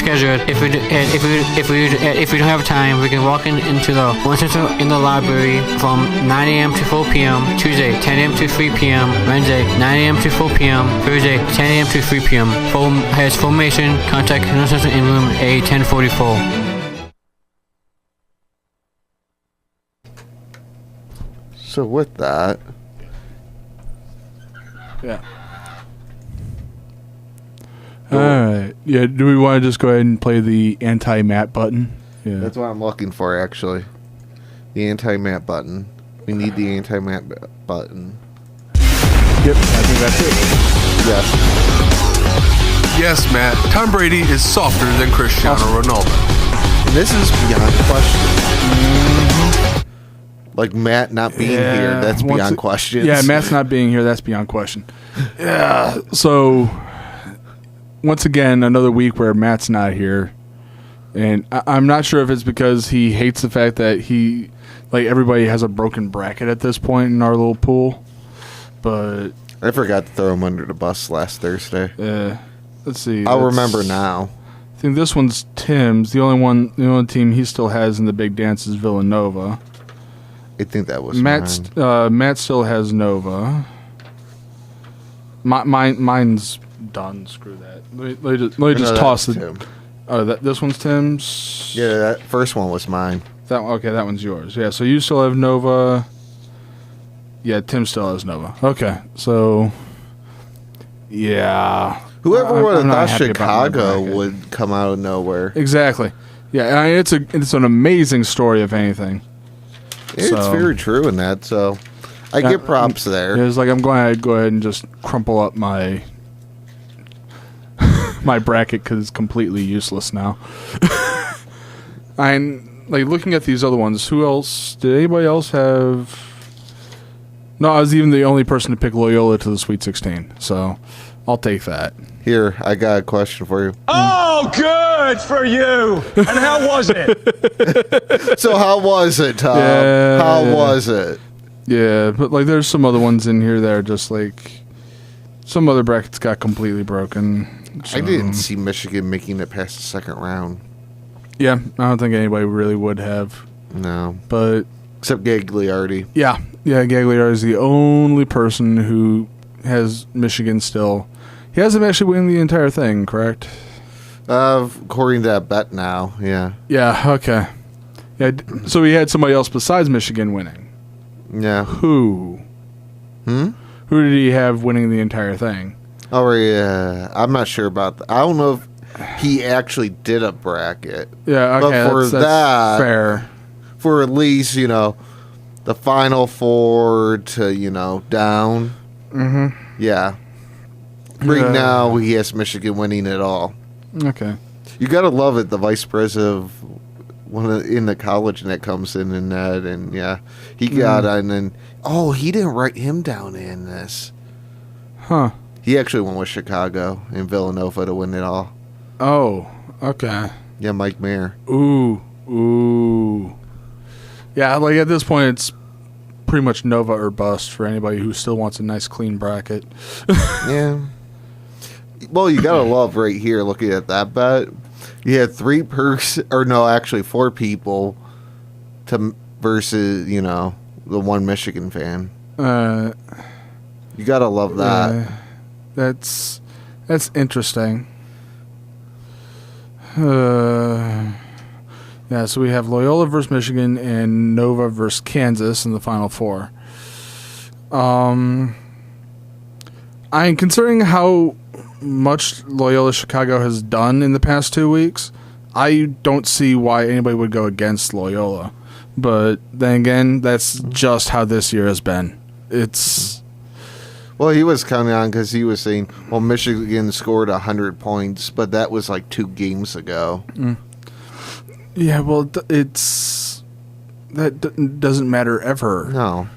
scheduled. If we don't have time, we can walk into the One Central in the library from 9 a.m. to 4 p.m. Tuesday, 10 a.m. to 3 p.m. Wednesday, 9 a.m. to 4 p.m. Thursday, 10 a.m. to 3 p.m. Has formation. Contact One Central in room A1044. So with that, yeah. All right. Yeah. Do we want to just go ahead and play the anti-Matt button? Yeah. that's what I'm looking for, actually. The anti-Matt button. We need the anti-Matt button. Yep. I think that's it. Yes. Yes, Matt. Tom Brady is softer than Cristiano Ronaldo. And this is beyond question. Mm-hmm. Like Matt not being here, that's beyond question. Yeah, Matt's not being here, that's beyond question. Yeah. So, once again, another week where Matt's not here. And I'm not sure if it's because he hates the fact that everybody has a broken bracket at this point in our little pool. But I forgot to throw him under the bus last Thursday. Let's see. I'll remember now. I think this one's Tim's. The only team he still has in the big dance is Villanova. I think that was Matt still has Nova. Mine's done. Screw that. Let me just toss it. Tim. Oh, this one's Tim's. Yeah, that first one was mine. That one's yours. Yeah, so you still have Nova. Yeah, Tim still has Nova. Okay, so yeah. Whoever would have thought Chicago would come out of nowhere? Exactly. Yeah, I mean, it's an amazing story, if anything. It's very true in that, so I get props there. It's like I'm going to go ahead and just crumple up my my bracket because it's completely useless now. I'm looking at these other ones. Who else? Did anybody else have? No, I was even the only person to pick Loyola to the Sweet 16, so I'll take that. Here, I got a question for you. Oh, good for you! And how was it? So how was it, Tom? Yeah, how was it? Yeah, but there's some other ones in here that are just some other brackets got completely broken. So. I didn't see Michigan making it past the second round. Yeah, I don't think anybody really would have. No. But except Gagliardi. Yeah, Gagliardi is the only person who has Michigan still. He hasn't actually won the entire thing, correct? According to that bet now, yeah. Yeah, okay. Yeah, so he had somebody else besides Michigan winning. Yeah. Who? Who did he have winning the entire thing? Oh, yeah. I'm not sure about that. I don't know if he actually did a bracket. Yeah, okay, but for that's fair. For at least, the Final Four to, down. Mm-hmm. Yeah. Right now, he has Michigan winning it all. Okay. You gotta love it. The vice president of in the college and that comes in and that, and yeah, he got and then he didn't write him down in this. Huh. He actually went with Chicago and Villanova to win it all. Oh, okay. Yeah, Mike Mayer. Ooh. Yeah, at this point, it's pretty much Nova or bust for anybody who still wants a nice clean bracket. Yeah. Well, you gotta love right here looking at that bet. You had 4 people versus, the one Michigan fan. You gotta love that. That's interesting. Yeah, so we have Loyola versus Michigan and Nova versus Kansas in the Final Four. I'm considering how much Loyola Chicago has done in the past 2 weeks. I don't see why anybody would go against Loyola. But then again, that's just how this year has been. Well, he was counting on because he was saying, well, Michigan scored 100 points, but that was 2 games ago. Yeah, well, that doesn't matter ever. No.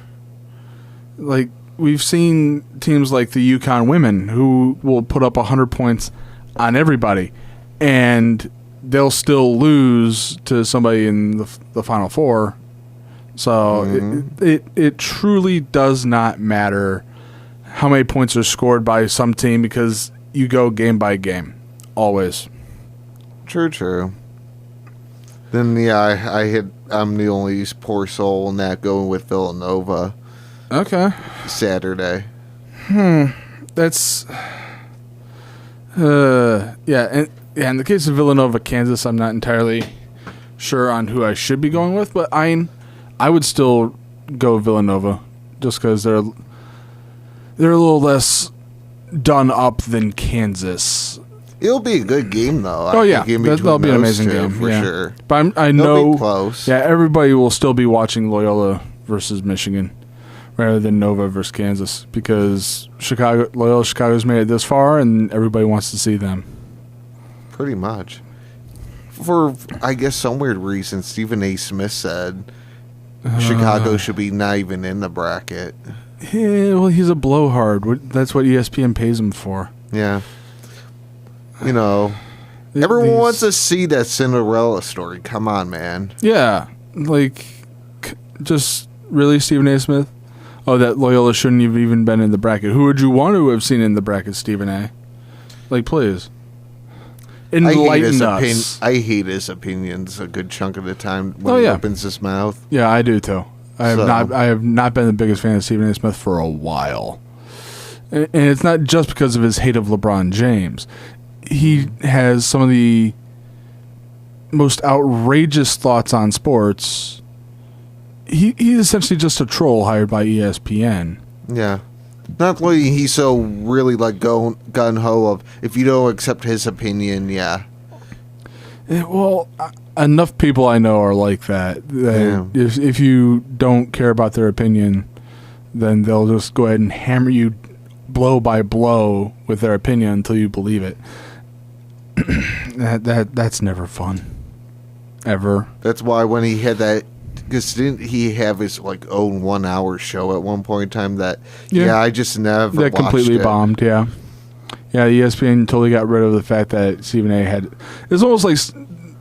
We've seen teams like the UConn women who will put up 100 points on everybody, and they'll still lose to somebody in the Final Four. So it truly does not matter how many points are scored by some team because you go game by game, always. True. Then I'm the only poor soul in that going with Villanova Okay. Saturday. That's yeah, in the case of Villanova, Kansas, I'm not entirely sure on who I should be going with, but I would still go Villanova just because they're a little less done up than Kansas. It'll be a good game, though. Oh yeah, that'll be an amazing game for yeah. sure. But I It'll know, be close. yeah, everybody will still be watching Loyola versus Michigan rather than Nova versus Kansas because Loyola Chicago's made it this far, and everybody wants to see them. Pretty much. For, I guess, some weird reason, Stephen A. Smith said Chicago should be not even in the bracket. Yeah, well, he's a blowhard. That's what ESPN pays him for. Yeah. You know, everyone wants to see that Cinderella story. Come on, man. Yeah, like, just really Stephen A. Smith? Oh, that Loyola shouldn't have even been in the bracket. Who would you want to have seen in the bracket, Stephen A.? Like, please. Enlighten us. I hate his opinions a good chunk of the time when Oh, he yeah. opens his mouth. Yeah, I do too. I So- have not been the biggest fan of Stephen A. Smith for a while. And it's not just because of his hate of LeBron James. He has some of the most outrageous thoughts on sports. He's essentially just a troll hired by ESPN. Yeah. Not like he's so really like gun-ho of, if you don't accept his opinion, yeah. Well, enough people I know are like that. Yeah. If you don't care about their opinion, then they'll just go ahead and hammer you blow by blow with their opinion until you believe it. That's never fun, ever. That's why when he had that, because didn't he have his like own 1 hour show at one point in time that, Yeah. I just never That watched completely it. bombed. Yeah, ESPN totally got rid of the fact that Stephen A. had. It's almost like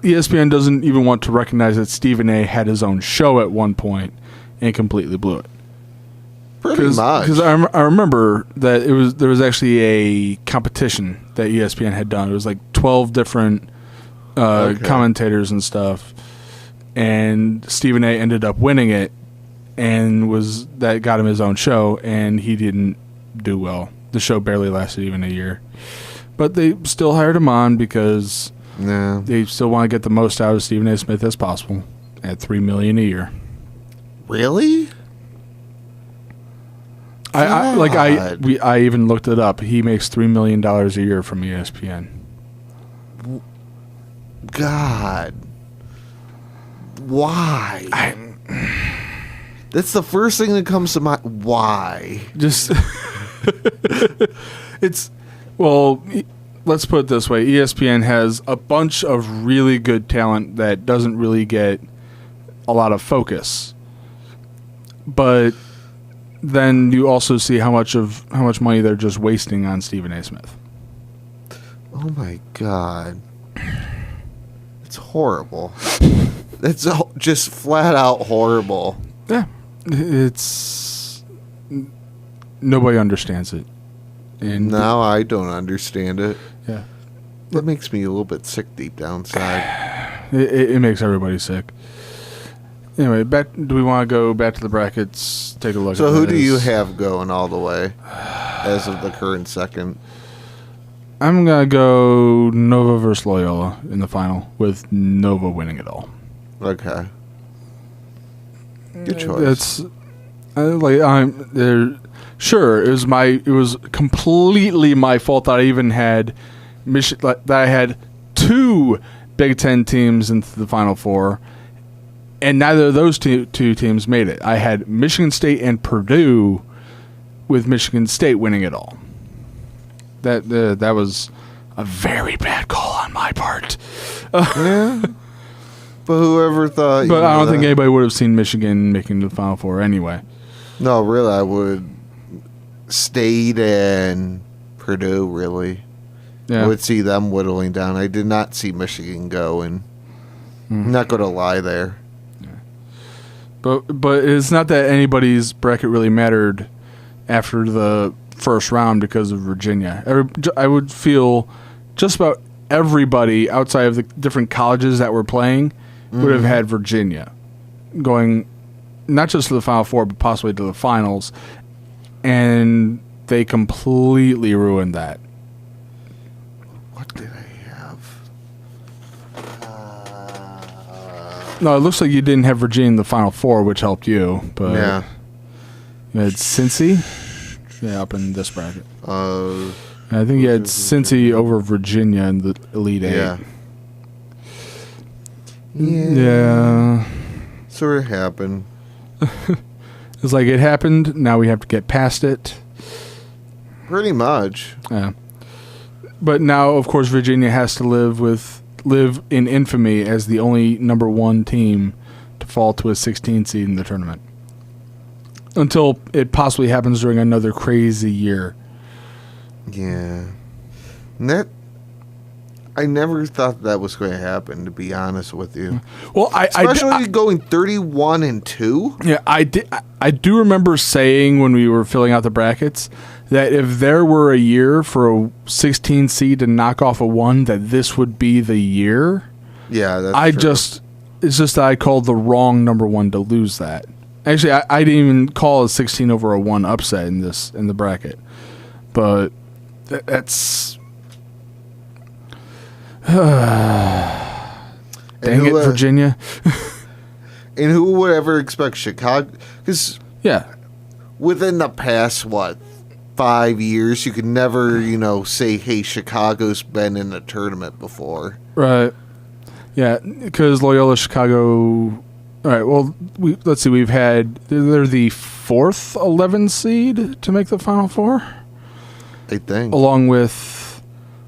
ESPN doesn't even want to recognize that Stephen A. had his own show at one point and completely blew it. Pretty much. Because I remember that there was actually a competition that ESPN had done. It was like 12 different commentators and stuff, and Stephen A. ended up winning it, and that got him his own show, and he didn't do well. The show barely lasted even a year, but they still hired him on because Yeah. they still want to get the most out of Stephen A. Smith as possible at $3 million a year. Really? I even looked it up. He makes $3 million a year from ESPN. God. Why? That's the first thing that comes to mind. Why? Just let's put it this way. ESPN has a bunch of really good talent that doesn't really get a lot of focus. But then you also see how much money they're just wasting on Stephen A. Smith. Oh my God. It's horrible. It's just flat out horrible. Yeah. It's nobody understands it. And Now I don't understand it. yeah. That makes me a little bit sick deep down inside. It makes everybody sick. Anyway, do we want to go back to the brackets? Take a look. So at who do this? you have going all the way as of the current second? I'm gonna go Nova versus Loyola in the final, with Nova winning it all. Okay. Good choice. I'm there. Sure, it was completely my fault that I even had that I had 2 Big Ten teams into the Final Four, and neither of those two teams made it. I had Michigan State and Purdue, with Michigan State winning it all. That was a very bad call on my part. Yeah. But whoever thought... But I don't think anybody would have seen Michigan making the Final Four anyway. No, really, I would... State and Purdue, really. Yeah. I would see them whittling down. I did not see Michigan go, and I'm not going to lie there. But it's not that anybody's bracket really mattered after the first round because of Virginia. I would feel just about everybody outside of the different colleges that were playing would have had Virginia going not just to the Final Four, but possibly to the finals. And they completely ruined that. What did I have? No, it looks like you didn't have Virginia in the Final Four, which helped you. But Yeah. you had Cincy. Yeah, up in this bracket. Uh, I think you had Cincy over Virginia in the Elite Eight. yeah. Yeah. Sort of happened. It's like it happened. Now we have to get past it. Pretty much. Yeah. But now, of course, Virginia has to live in infamy as the only number 1 team to fall to a 16 seed in the tournament. Until it possibly happens during another crazy year. Yeah. And that, I never thought that was going to happen, to be honest with you. Well, Especially going 31-2. Yeah, I do remember saying when we were filling out the brackets that if there were a year for a 16 seed to knock off a 1, that this would be the year. Yeah, that's true. It's just that I called the wrong number 1 to lose that. Actually, I didn't even call a 16 over a 1 upset in the bracket. But that's dang it, Virginia. And who would ever expect Chicago? Because Yeah. within the past, 5 years, you could never, say, hey, Chicago's been in a tournament before. Right. Yeah, because Loyola Chicago. All right. Well, let's see. They're the 4th 11 seed to make the Final Four, I think. along with,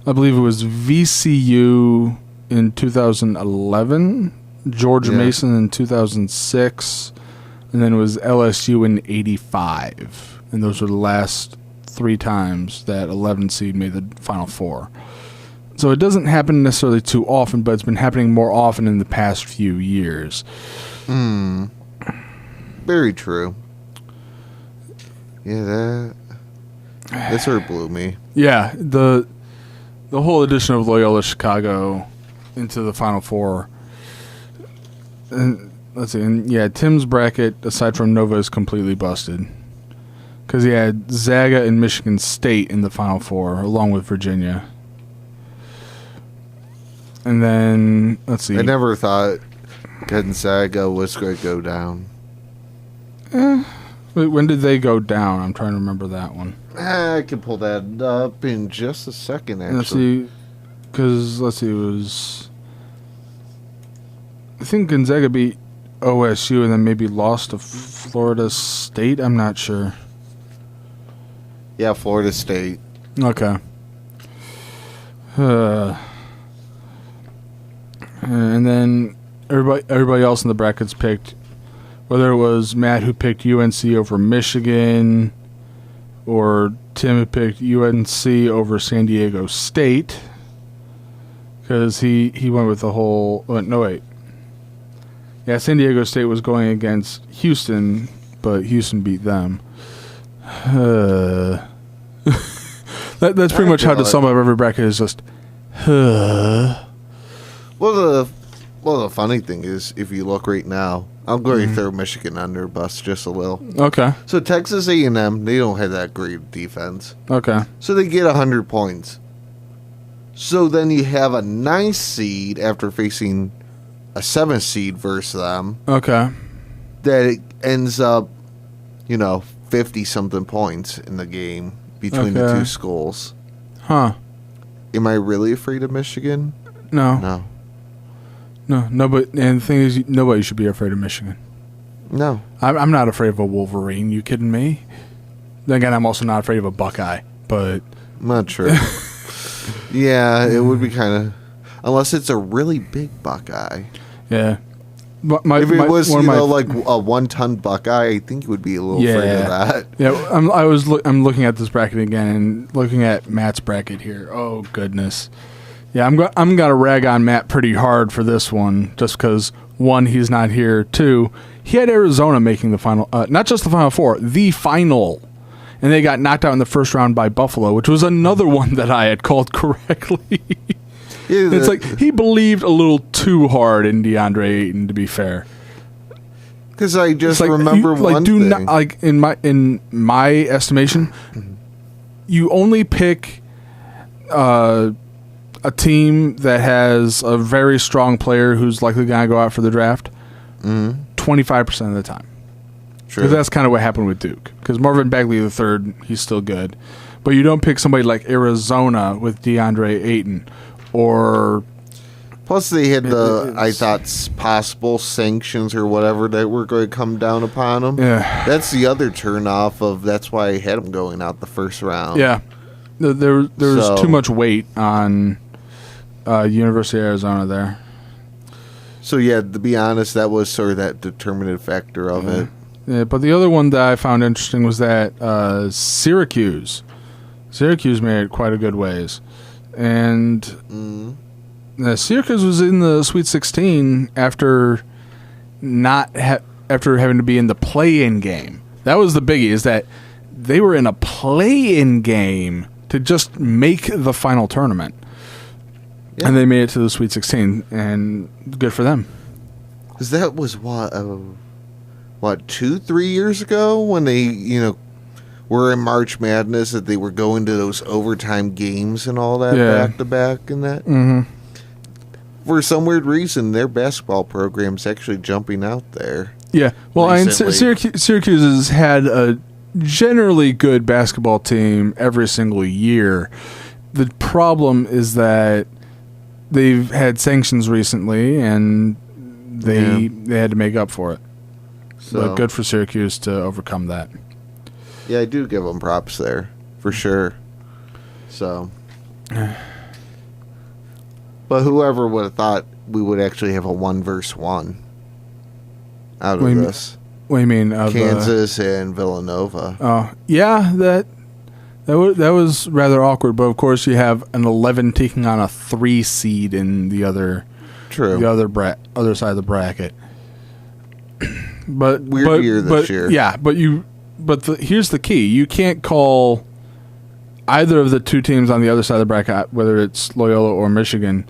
I believe it was VCU in 2011, George Yeah. Mason in 2006, and then it was LSU in 85, and those were the last 3 times that 11 seed made the Final Four. So it doesn't happen necessarily too often, but it's been happening more often in the past few years. Very true. Yeah, that sort of blew me. Yeah, the whole addition of Loyola Chicago into the Final Four. And let's see, and yeah, Tim's bracket, aside from Nova, is completely busted. Because he had Zaga and Michigan State in the Final Four, along with Virginia. And then, let's see. I never thought Gonzaga was going to go down. Wait, when did they go down? I'm trying to remember that one. I can pull that up in just a second, actually. Let's see. Because, let's see, it was... I think Gonzaga beat OSU and then maybe lost to Florida State. I'm not sure. Yeah, Florida State. Okay. And then everybody else in the brackets picked, whether it was Matt who picked UNC over Michigan, or Tim who picked UNC over San Diego State, because he went with the whole... no, wait. Yeah, San Diego State was going against Houston, but Houston beat them. That's pretty much how to sum up every bracket is just... Well, the funny thing is, if you look right now, I'm going to throw Michigan under a bus just a little. Okay. So Texas A&M, they don't have that great defense. Okay. So they get 100 points. So then you have a 9th seed after facing a 7th seed versus them. Okay. That it ends up, 50-something points in the game between the Okay. two schools. Huh. Am I really afraid of Michigan? No. No. No, but and the thing is, nobody should be afraid of Michigan. No. I'm not afraid of a Wolverine. You kidding me? Then again, I'm also not afraid of a Buckeye. But I'm not sure. Yeah, it would be kind of... Unless it's a really big Buckeye. yeah, but If it was, one of my- like a 1-ton Buckeye, I think you would be a little afraid of that. Yeah, I'm looking at this bracket again and looking at Matt's bracket here. Oh goodness. Yeah, I'm gonna rag on Matt pretty hard for this one, just because 1, he's not here. 2, he had Arizona making the final, not just the Final Four, the final, and they got knocked out in the first round by Buffalo, which was another one that I had called correctly. It's like he believed a little too hard in DeAndre Ayton, to be fair. Because I just It's like, remember you, one like, do thing. not, like in my estimation, you only pick a team that has a very strong player who's likely going to go out for the draft 25% of the time. True. Because that's kind of what happened with Duke. Because Marvin Bagley III, he's still good. But you don't pick somebody like Arizona with DeAndre Ayton or... Plus, they had I thought, possible sanctions or whatever that were going to come down upon them. Yeah. That's the other turnoff of that's why I had them going out the first round. Yeah. There was So- too much weight on University of Arizona there. So, yeah, to be honest, that was sort of that determinative factor of it. Yeah, but the other one that I found interesting was that Syracuse made it quite a good ways. And Syracuse was in the Sweet 16 after after having to be in the play-in game. That was the biggie, is that they were in a play-in game to just make the final tournament. Yeah. And they made it to the Sweet 16, and good for them. Because that was, what, 2-3 years ago when they, were in March Madness, that they were going to those overtime games and all that back-to-back and that. Mm-hmm. For some weird reason, their basketball program's actually jumping out there. Yeah, well, Recently. Syracuse has had a generally good basketball team every single year. The problem is that they've had sanctions recently, and they had to make up for it. So, But good for Syracuse to overcome that. Yeah, I do give them props there, for sure. So. But whoever would have thought we would actually have a 1-versus-1 out What do of you this. What do you mean? Kansas and Villanova. Oh, yeah, that was rather awkward. But of course, you have an 11 taking on a 3 seed in the other other side of the bracket. But Weird year this year. Yeah, here's the key: you can't call either of the two teams on the other side of the bracket, whether it's Loyola or Michigan,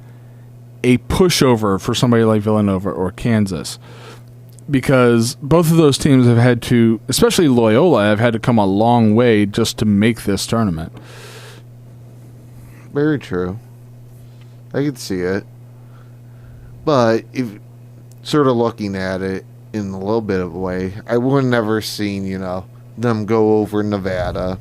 a pushover for somebody like Villanova or Kansas. Because both of those teams have had to, especially Loyola, have had to come a long way just to make this tournament. Very true. I could see it. But if sort of looking at it in a little bit of a way, I would have never seen, them go over Nevada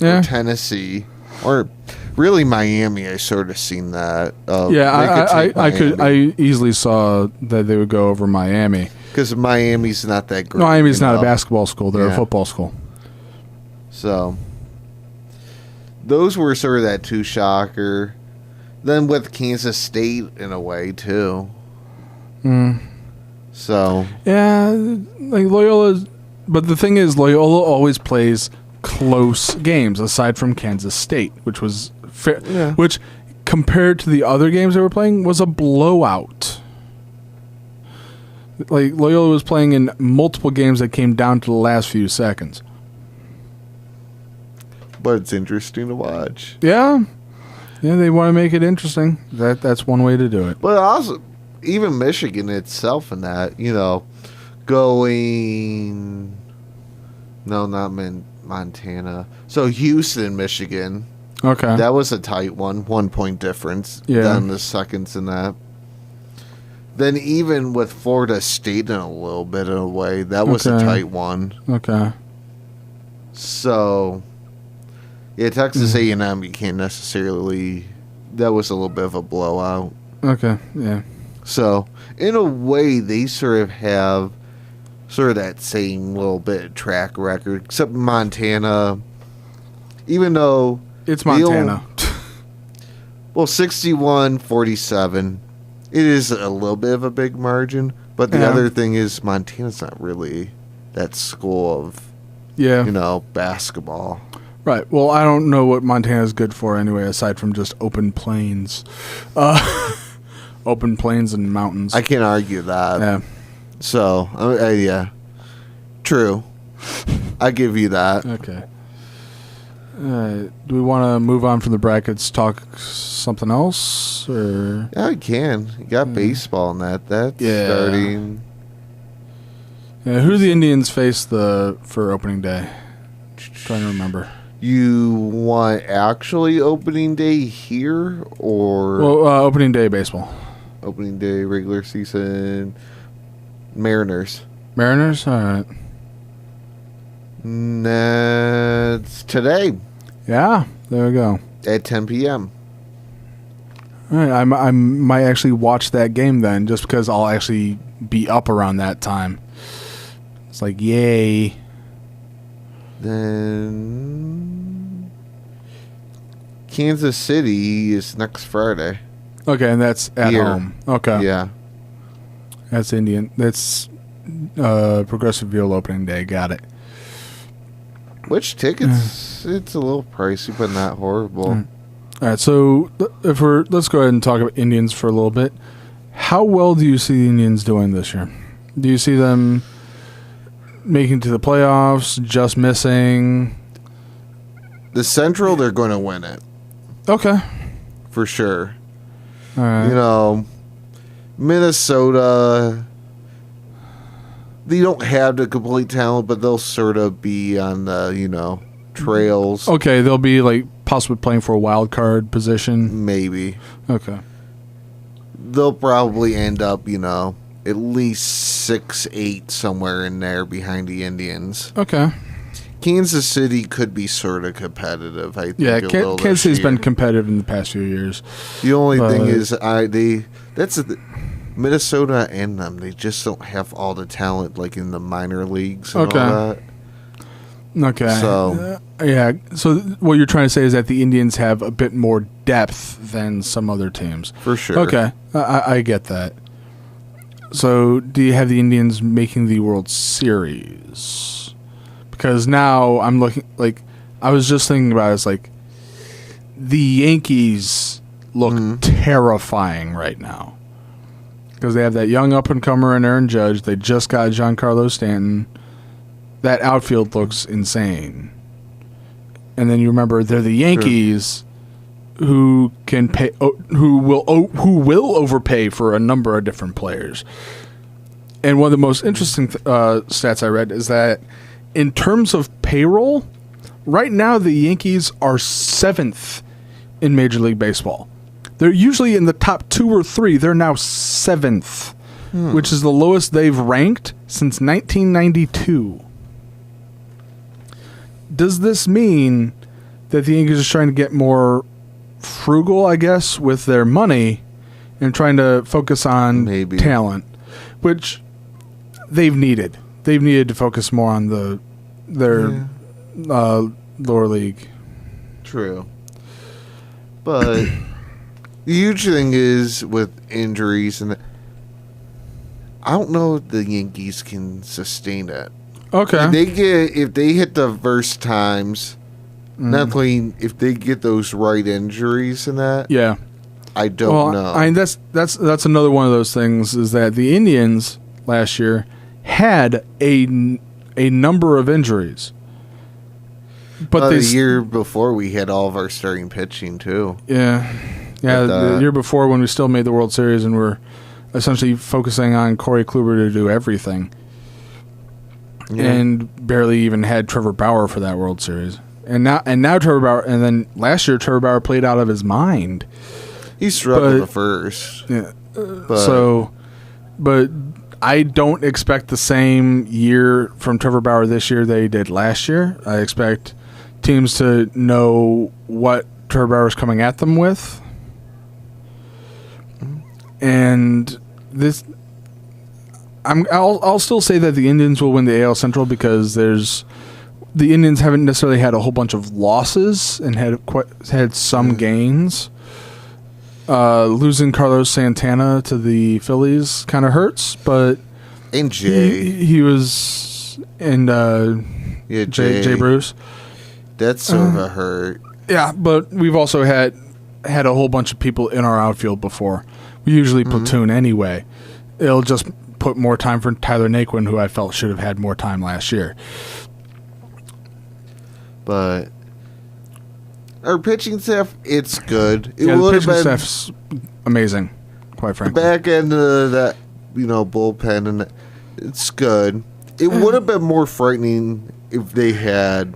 or Tennessee or really Miami. I sort of seen that. I easily saw that they would go over Miami. Because Miami's not that great. Miami's not a basketball school; they're a football school. So those were sort of that two shocker. Then with Kansas State in a way too. So yeah, like Loyola. But the thing is, Loyola always plays close games, aside from Kansas State, which was fair. Yeah. Which, compared to the other games they were playing, was a blowout. Like Loyola was playing in multiple games that came down to the last few seconds. but it's interesting to watch. Yeah, they want to make it interesting. That's one way to do it. But also, even Michigan itself in that, going... No, not Montana. So Houston, Michigan. Okay. That was a tight one. 1 point difference down the seconds in that. Then even with Florida State in a little bit of a way, that was a tight one. Okay. So, yeah, Texas A&M, you can't necessarily... That was a little bit of a blowout. Okay, yeah. So, in a way, they sort of have sort of that same little bit of track record, except Montana, even though... It's Montana. Well, 61-47. It is a little bit of a big margin, but the other thing is Montana's not really that school of, basketball. Right. Well, I don't know what Montana's good for anyway, aside from just open plains. Open plains and mountains. I can't argue that. Yeah. So, yeah. True. I give you that. Okay. Do we want to move on from the brackets, talk something else? Or Yeah, I can. You got baseball in that. That's Yeah. starting. who do the Indians face for opening day? Trying to remember. You want actually opening day here or Well, opening day baseball. opening day regular season? Mariners. Mariners? All right. That's today Yeah, there we go. at 10 p.m. All right, I might actually watch that game then, just because I'll actually be up around that time. It's like, yay. Then Kansas City is next Friday. Okay, and that's at Here. home. Okay. Yeah. That's Indian. That's Progressive Field opening day. Got it. Which tickets? It's a little pricey, but not horrible. All right, so let's go ahead and talk about Indians for a little bit. How well do you see the Indians doing this year? Do you see them making it to the playoffs, just missing? The Central, they're going to win it Okay. for sure. All right. You know, Minnesota, they don't have the complete talent, but they'll sort of be on the, trails. Okay, they'll be like possibly playing for a wild card position. Maybe. Okay. They'll probably end up, at least 6-8 somewhere in there behind the Indians. Okay. Kansas City could be sort of competitive, I think. Yeah, a little Kansas this City's been year. competitive in the past few years. The only thing but- is, Minnesota and them, they just don't have all the talent like in the minor leagues and Okay. all that. Okay. So- yeah. So what you're trying to say is that the Indians have a bit more depth than some other teams. For sure. Okay, I get that. So do you have the Indians making the World Series? Because now I'm looking like I was just thinking about it, it's like the Yankees look terrifying right now because they have that young up and comer in Aaron Judge. They just got Giancarlo Stanton. That outfield looks insane. And then you remember they're the Yankees who can pay, who will overpay for a number of different players. And one of the most interesting stats I read is that in terms of payroll, right now the Yankees are 7th in Major League Baseball. They're usually in the top 2 or 3. They're now 7th, which is the lowest they've ranked since 1992. Does this mean that the Yankees are trying to get more frugal, I guess, with their money and trying to focus on Maybe. talent, which they've needed? They've needed to focus more on their lower league. True. But the huge thing is with injuries, and I don't know if the Yankees can sustain it. Okay. If they hit the first times, nothing. If they get those right injuries and that, Yeah. I don't know. I mean, that's another one of those things is that the Indians last year had a number of injuries, but the year before we had all of our starting pitching too. yeah, the year before when we still made the World Series and were essentially focusing on Corey Kluber to do everything, and barely even had Trevor Bauer for that World Series. And now Trevor Bauer, and then last year Trevor Bauer played out of his mind. He struggled But- at first. Yeah. But But I don't expect the same year from Trevor Bauer this year they did last year. I expect teams to know what Trevor Bauer's coming at them with. And this, I'll still say that the Indians will win the AL Central because the Indians haven't necessarily had a whole bunch of losses and had some gains. Losing Carlos Santana to the Phillies kind of hurts, but and Jay, he was and yeah, Jay Bruce. That's sort of a hurt. Yeah, but we've also had a whole bunch of people in our outfield before. We usually platoon anyway. It'll just put more time for Tyler Naquin, who I felt should have had more time last year. But our pitching staff, it's good. It Yeah, the would have pitching been staff's amazing, quite the frankly. back end of that, bullpen, and it's good. It would have been more frightening if they had,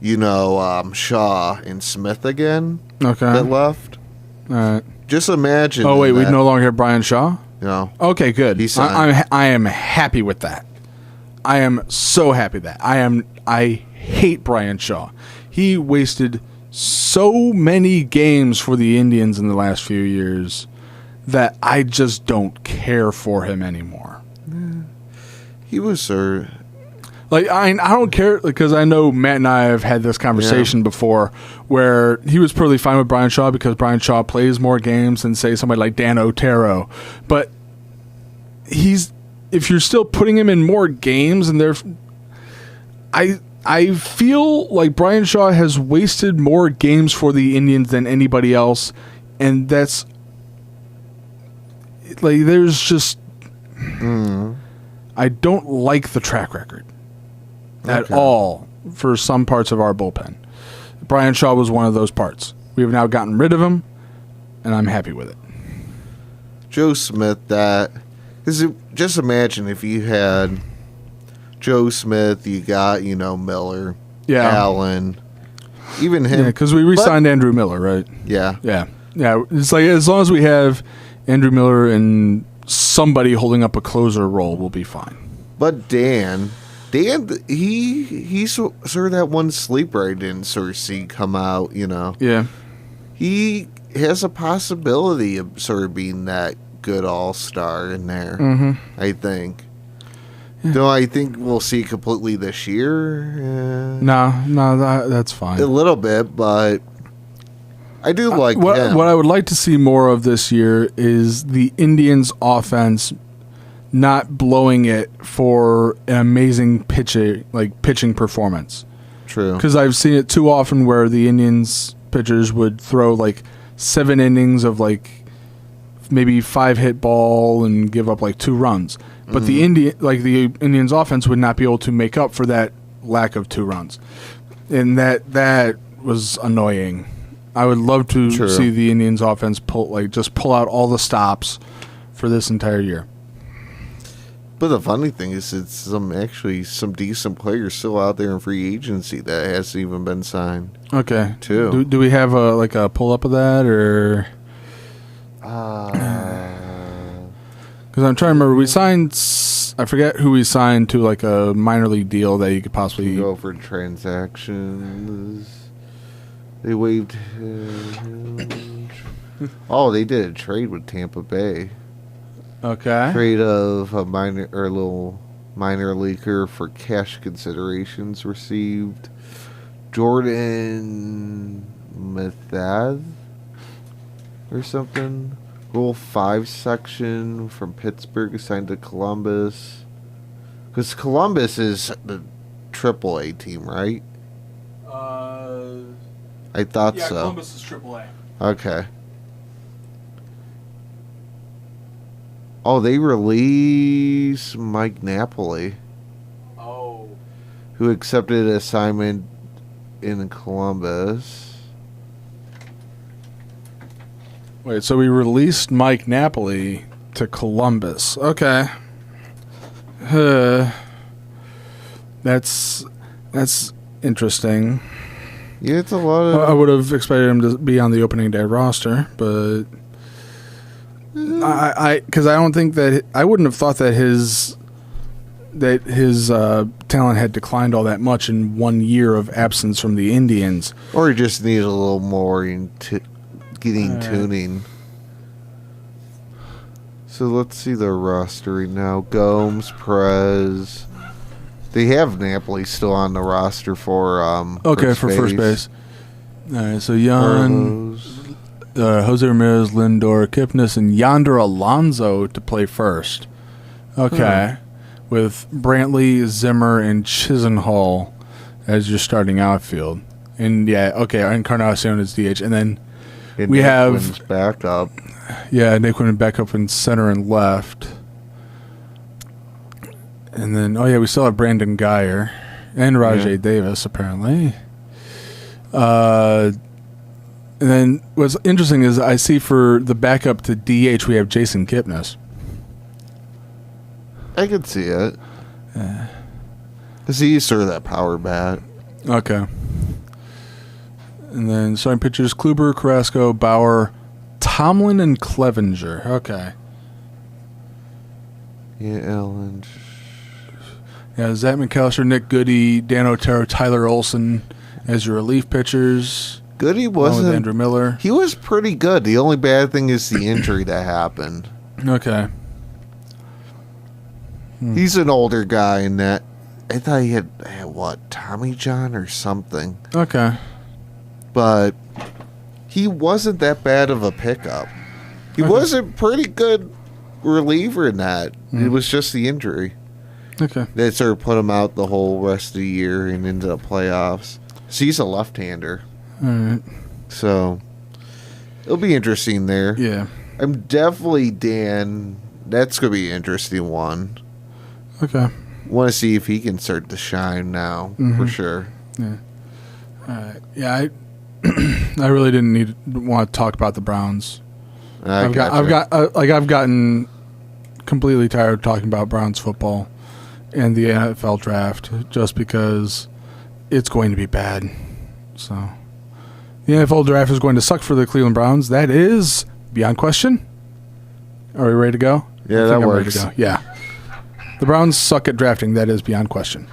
Shaw and Smith again Okay. that left. All right. Just imagine. Oh wait, we that, no longer have Brian Shaw. Okay, good. He signed. I am happy with that. I am so happy that I hate Brian Shaw. He wasted so many games for the Indians in the last few years that I just don't care for him anymore. He was sir. Like I don't care because I know Matt and I have had this conversation before where he was perfectly fine with Brian Shaw because Brian Shaw plays more games than say somebody like Dan Otero, but if you're still putting him in more games and I feel like Brian Shaw has wasted more games for the Indians than anybody else, and that's like there's just I don't like the track record at all for some parts of our bullpen. Brian Shaw was one of those parts. We have now gotten rid of him, and I'm happy with it. Joe Smith, just imagine if you had Joe Smith, you got, Miller, Allen, even him. Yeah, because we re-signed Andrew Miller, right? Yeah. Yeah. It's like as long as we have Andrew Miller and somebody holding up a closer role, we'll be fine. But Dan, he sort of that one sleeper I didn't sort of see come out, Yeah. He has a possibility of sort of being that good all-star in there, I think. Though I think we'll see completely this year. No, that's fine. A little bit, but I do like him. What I would like to see more of this year is the Indians' offense not blowing it for an amazing pitching performance. True. Because I've seen it too often where the Indians pitchers would throw like 7 innings of like maybe 5-hit ball and give up like 2 runs. But the Indians offense would not be able to make up for that lack of 2 runs. And that was annoying. I would love to see the Indians offense pull out all the stops for this entire year. But the funny thing is, it's some decent players still out there in free agency that hasn't even been signed. Okay. Too. Do we have a pull up of that or? Because I'm trying to remember, we signed. I forget who we signed to like a minor league deal that you could possibly go for transactions. They waived. They did a trade with Tampa Bay. Okay. Trade of a little minor leaguer for cash considerations received. Jordan Methad or something. Rule 5 section from Pittsburgh assigned to Columbus. Because Columbus is the AAA team, right? I thought so. Columbus is AAA. Okay. Oh, they released Mike Napoli, who accepted an assignment in Columbus. Wait, so we released Mike Napoli to Columbus. Okay. That's interesting. Yeah, it's a lot of... I would have expected him to be on the opening day roster, but because I don't think that I wouldn't have thought that his talent had declined all that much in 1 year of absence from the Indians. Or he just needed a little more getting tuning. So let's see the roster right now. Gomes, Perez. They have Napoli still on the roster for first base. All right, so Jan, Jose Ramirez, Lindor, Kipnis, and Yonder Alonso to play first. Okay, with Brantley, Zimmer, and Chisenhall as your starting outfield. And Encarnacion is DH, and then we have backup. Yeah, Naquin backup in center and left. And then, we still have Brandon Geyer and Rajay Davis, apparently. And then what's interesting is I see for the backup to DH we have Jason Kipnis. I could see it. Because he's sort of that power bat. Okay. And then starting pitchers: Kluber, Carrasco, Bauer, Tomlin, and Clevenger. Okay. Yeah, Ellen. Yeah, Zach McAllister, Nick Goody, Dan Otero, Tyler Olson as your relief pitchers. Goody along with wasn't. Andrew Miller. He was pretty good. The only bad thing is the injury that happened. Okay. He's an older guy in that. I thought he had what, Tommy John or something. Okay. But he wasn't that bad of a pickup. He was a pretty good reliever in that. It was just the injury Okay. that sort of put him out the whole rest of the year and into the playoffs. So he's a left-hander. All right. So it'll be interesting there. Yeah. I'm definitely Dan. That's going to be an interesting one. Okay. Want to see if he can start to shine now, for sure. Yeah. I really didn't want to talk about the Browns. I've gotten completely tired of talking about Browns football and the NFL draft just because it's going to be bad. So the NFL draft is going to suck for the Cleveland Browns. That is beyond question. Are we ready to go? Yeah, I that think I'm works. ready to go. Yeah. The Browns suck at drafting. That is beyond question.